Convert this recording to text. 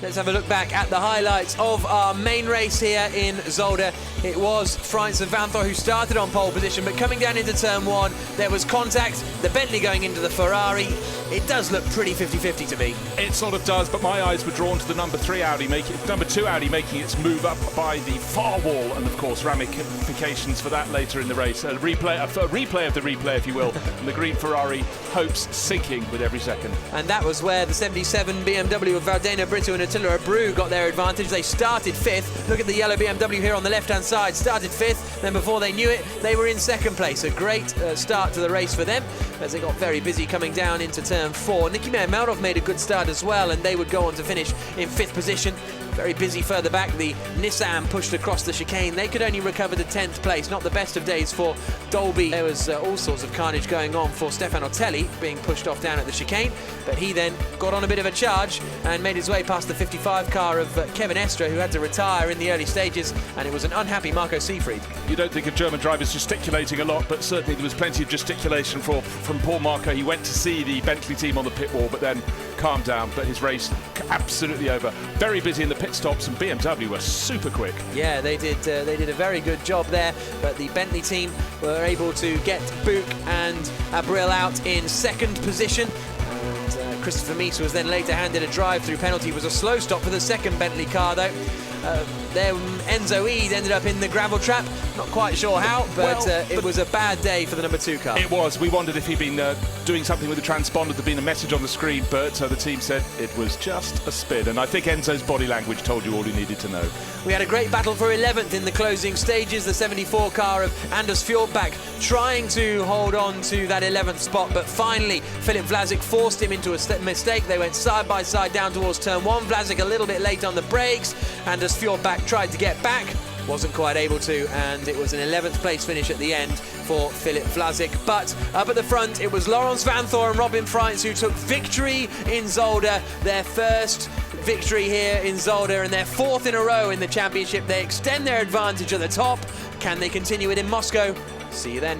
Let's have a look back at the highlights of our main race here in Zolder. It was Frans and Van Thor who started on pole position, but coming down into turn one, there was contact. The Bentley going into the Ferrari. It does look pretty 50-50 to me. It sort of does, but my eyes were drawn to the number 2 Audi making its move up by the far wall, and of course ramifications for that later in the race. A replay of the replay, if you will, and the green Ferrari hopes sinking with every second. And that was where the 77 BMW of Valdena Brito and Attila Abreu got their advantage. They started 5th. Look at the yellow BMW here on the left-hand side. Started 5th, then before they knew it, they were in 2nd place. A great start to the race for them as they got very busy coming down into turn 4. Niki Meyer-Maldorf made a good start as well, and they would go on to finish in 5th position. Very busy further back. The Nissan pushed across the chicane. They could only recover the 10th place. Not the best of days for Dolby. There was all sorts of carnage going on for Stefano Telli, being pushed off down at the chicane, but he then got on a bit of a charge and made his way past the 55 car of Kevin Estre, who had to retire in the early stages, and it was an unhappy Marco Seefried. You don't think of German drivers gesticulating a lot, but certainly there was plenty of gesticulation from Paul Marco. He went to see the Bentley team on the pit wall, but then calmed down. But his race absolutely over. Very busy in the pit stops, and BMW were super quick. Yeah, they did a very good job there, but the Bentley team were able to get Buch and Abril out in 2nd position. And Christopher Mies was then later handed a drive-through penalty. It was a slow stop for the 2nd Bentley car, though. Then Enzo Eid ended up in the gravel trap. Not quite sure how, but it was a bad day for the number 2 car. It was. We wondered if he'd been doing something with the transponder. There'd been a message on the screen, but the team said it was just a spin. And I think Enzo's body language told you all you needed to know. We had a great battle for 11th in the closing stages. The 74 car of Anders Fjordbach trying to hold on to that 11th spot, but finally Philip Vlasic forced him into a mistake. They went side by side down towards turn 1. Vlasic a little bit late on the brakes. Anders Fjordbach tried to get back, wasn't quite able to, and it was an 11th place finish at the end for Philip Vlasic. But up at the front, it was Laurens Van Thor and Robin Freins who took victory in Zolder, their first victory here in Zolder and their 4th in a row in the championship. They extend their advantage at the top. Can they continue it in Moscow? See you then.